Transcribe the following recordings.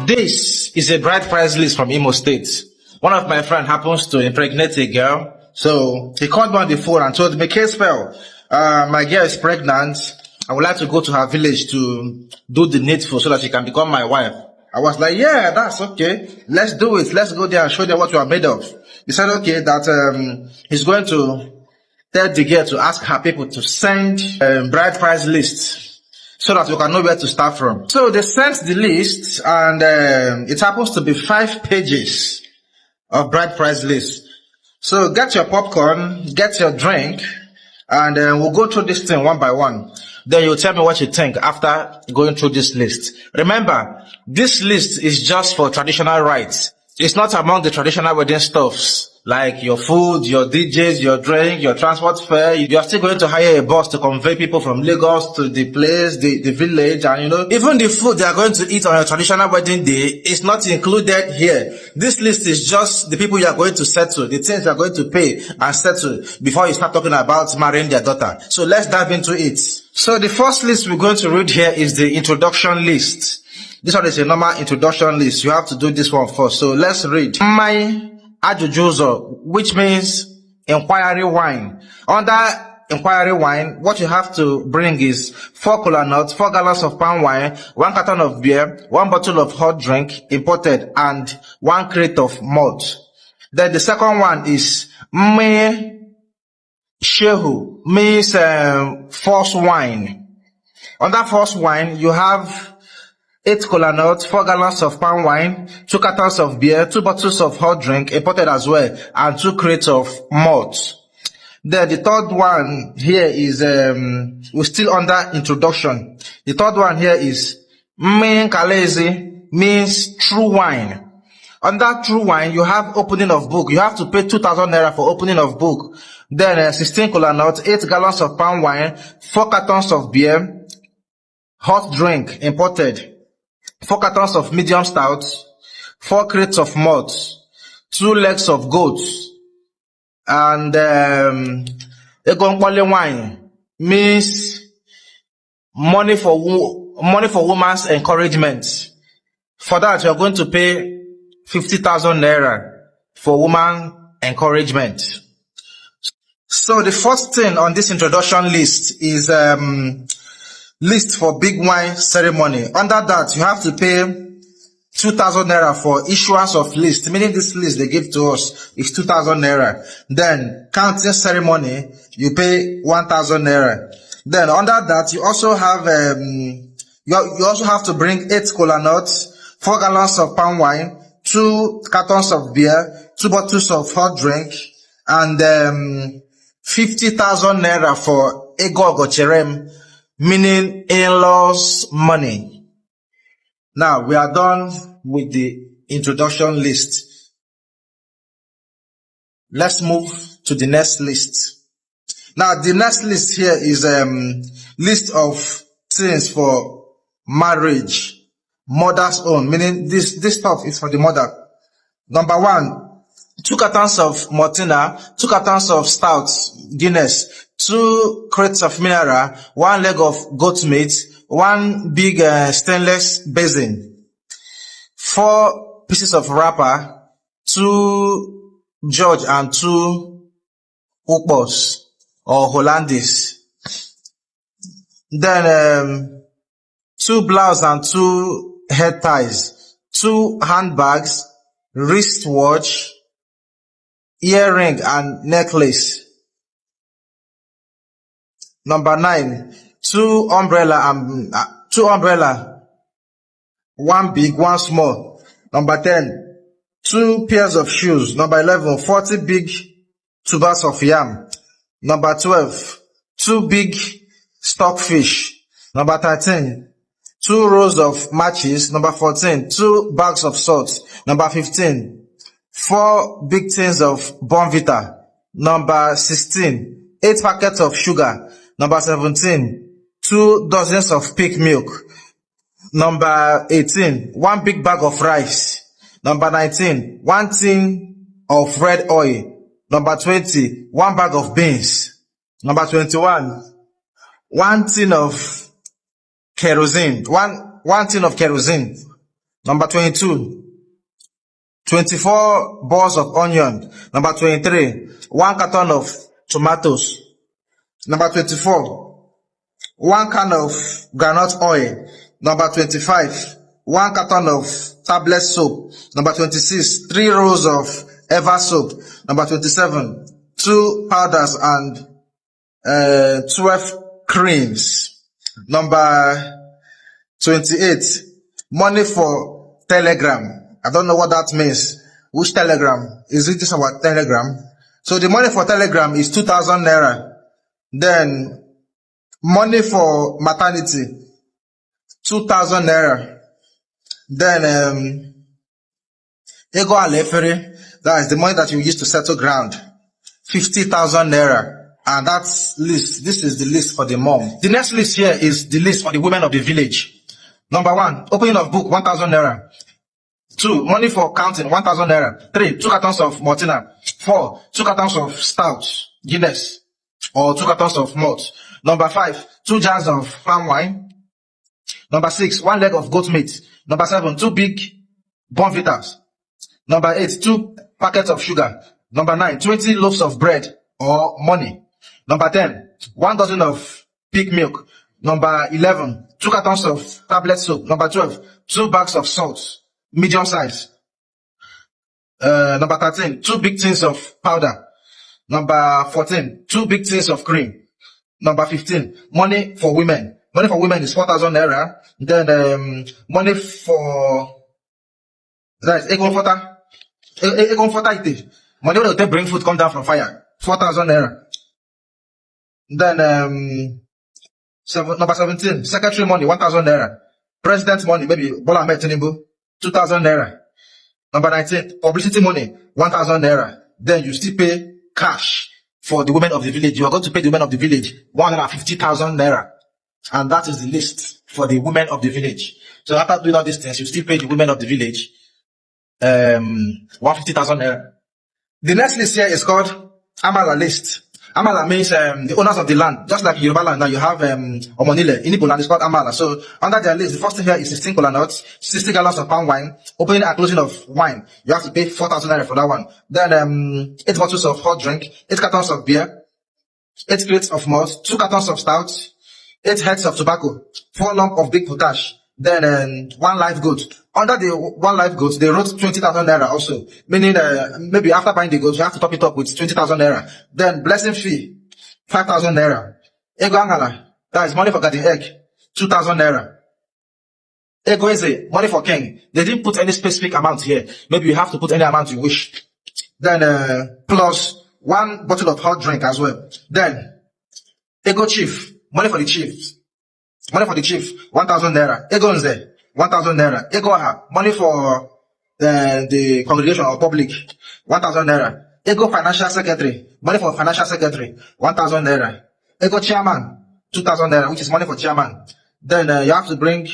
This is a bride price list from Imo State. One of my friends happens to impregnate a girl. So he called me on the phone and told me, K-Spell, my girl is pregnant. I would like to go to her village to do the needful so that she can become my wife. I was like, yeah, that's okay. Let's do it. Let's go there and show them what you are made of. He said, okay, that he's going to tell the girl to ask her people to send bride price list so that you can know where to start from. So they sent the list, and it happens to be 5 pages of bride price list. So get your popcorn, get your drink, and we'll go through this thing one by one. Then you'll tell me what you think after going through this list. Remember, this list is just for traditional rites. It's not among the traditional wedding stuffs, like your food, your DJs, your drink, your transport fare. You are still going to hire a bus to convey people from Lagos to the place, the village, and even the food they are going to eat on your traditional wedding day is not included here. This list is just the people you are going to settle, the things you are going to pay and settle before you start talking about marrying their daughter. So let's dive into it. So the first list we're going to read here is the introduction list. This one is a normal introduction list. You have to do this one first. So let's read. My Ajujuzo, which means inquiry wine. Under inquiry wine, what you have to bring is 4 kola nuts, 4 gallons of palm wine, 1 carton of beer, 1 bottle of hot drink imported, and 1 crate of malt. Then the second one is Me Shehu, means false wine. Under false wine, you have 8 kola nuts, 4 gallons of palm wine, 2 cartons of beer, 2 bottles of hot drink imported as well, and 2 crates of malt. Then the third one here is we're still under introduction. The third one here is Min Kalezi, means true wine. Under true wine, you have opening of book. You have to pay 2,000 naira for opening of book. Then 16 kola nuts, 8 gallons of palm wine, 4 cartons of beer, hot drink imported, 4 cartons of medium stout, 4 crates of malt, 2 legs of goats, and Egonkwale wine, means money for woman's encouragement. For that, you are going to pay 50,000 naira for woman encouragement. So the first thing on this introduction list is list for big wine ceremony. Under that, you have to pay 2,000 naira for issuance of list, meaning this list they give to us is 2,000 naira. Then counting ceremony, you pay 1,000 naira. Then under that, you also have you also have to bring 8 kola nuts, 4 gallons of palm wine, 2 cartons of beer, 2 bottles of hot drink, and 50,000 naira for ego gocherem, meaning in-laws money. Now we are done with the introduction list. Let's move to the next list. Now the next list here is list of things for marriage, mother's own, meaning this stuff is for the mother. Number 1, 2 cartons of Mortina, 2 cartons of stout, Guinness, 2 crates of mineral, 1 leg of goat meat, 1 big stainless basin, 4 pieces of wrapper, 2 George and 2 ukpos or Hollandis. Then 2 blouse and 2 head ties, 2 handbags, wristwatch, earring and necklace. Number 9, 2 umbrella, 1 big, 1 small. Number 10, 2 pairs of shoes. Number 11, 40 big tubers of yam. Number 12, 2 big stockfish. Number 13, 2 rows of matches. Number 14, 2 bags of salt. Number 15, 4 big tins of Bonvita. Number 16, 8 packets of sugar. Number 17, 2 dozens of pig milk. Number 18, 1 big bag of rice. Number 19, 1 tin of red oil. Number 20, 1 bag of beans. Number 21, 1 tin of kerosene. One tin of kerosene. Number 22, 24 balls of onion. Number 23, 1 carton of tomatoes. Number 24, 1 can of groundnut oil. Number 25, 1 carton of tablet soap. Number 26, 3 rolls of Eva soap. Number 27, 2 powders and 12 creams. Number 28, money for telegram. I don't know what that means. Which telegram? Is it this our telegram? So the money for telegram is 2,000 naira. Then money for maternity, 2,000 naira. Then ego alefere, that is the money that you use to settle ground, 50,000 naira. And that's list. This is the list for the mom. The next list here is the list for the women of the village. Number 1, opening of book, 1,000 naira. 2, money for counting, 1,000 naira. 3, 2 cartons of Martina. 4, 2 cartons of stout, Guinness, or 2 cartons of malt. Number 5, 2 jars of palm wine. Number 6, 1 leg of goat meat. Number 7, 2 big bonvitas. Number 8, 2 packets of sugar. Number 9, 20 loaves of bread or money. Number 10, 1 dozen of pig milk. Number 11, 2 cartons of tablet soap. Number 12, 2 bags of salt, medium size. Number 13, 2 big tins of powder. Number 14, 2 big tins of cream. Number 15, money for women. Money for women is 4,000 naira. Then money for that is money when they bring food come down from fire, 4,000 naira. Then number 17, secretary money, 1,000 naira. President money, maybe Bola Ahmed Tinubu, 2,000 naira. Number 19, publicity money, 1,000 naira. Then you still pay cash for the women of the village. You are going to pay the women of the village 150,000 naira. And that is the list for the women of the village. So after doing all these things, you still pay the women of the village 150,000 naira. The next list here is called Amala list. Amala means the owners of the land. Just like in Yoruba land now, you have Omenala. In Igbo land, it's called Amala. So under their list, the first thing here is 16 kola nuts, 60 gallons of palm wine, opening and closing of wine. You have to pay 4,000 naira for that one. Then 8 bottles of hot drink, 8 cartons of beer, 8 crates of malt, 2 cartons of stout, 8 heads of tobacco, 4 lump of big potash, then 1 live goat. Under the 1 live goat, they wrote 20,000 naira also, meaning maybe after buying the goat, you have to top it up with 20,000 naira. Then blessing fee, 5,000 naira. Ego angala, that is money for getting egg, 2,000 naira. Ego eze, money for king. They didn't put any specific amount here. Maybe you have to put any amount you wish. Then plus 1 bottle of hot drink as well. Then ego chief, money for the chiefs. Money for the chief, 1,000 naira. Ego nze, 1,000 naira. Ego aha, money for the congregation or public, 1,000 naira. Ego financial secretary, money for financial secretary, 1,000 naira. Ego chairman, 2,000 naira, which is money for chairman. Then you have to bring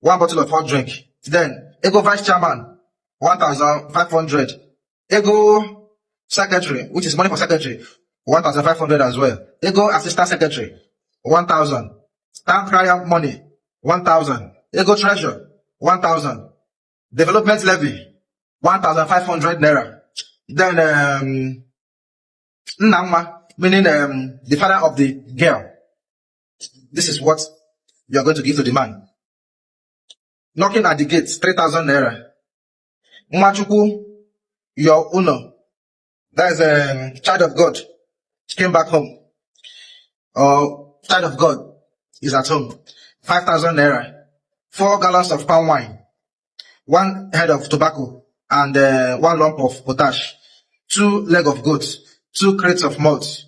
1 bottle of hot drink. Then ego vice chairman, 1,500. Ego secretary, which is money for secretary, 1,500 as well. Ego assistant secretary, 1,000. Town crier money, 1,000. Ego treasure, 1,000. Development levy, 1,500 naira. Then Nnamma, meaning the father of the girl. This is what you are going to give to the man. Knocking at the gate, 3,000 naira. Nwachukwu, your owner, that is a child of God, came back home. Or child of God is at home, 5,000 naira. 4 gallons of palm wine, 1 head of tobacco, and 1 lump of potash, 2 leg of goat, 2 crates of malt.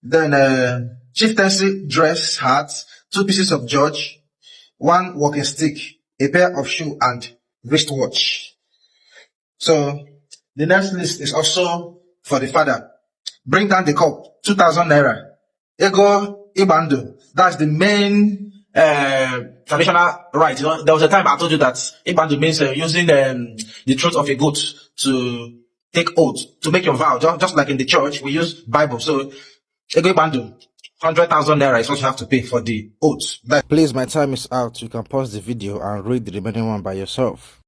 Then chieftaincy dress hat, 2 pieces of George, 1 walking stick, a pair of shoe, and wristwatch. So the next list is also for the father. Bring down the cup, 2,000 naira. Ego Ibandu, that's the main traditional right. You know, there was a time I told you that Ibandu means using the throat of a goat to take oath, to make your vow. Just like in the church, we use Bible. So Ego Ibandu, 100,000 naira is what you have to pay for the oats. Please, my time is out. You can pause the video and read the remaining one by yourself.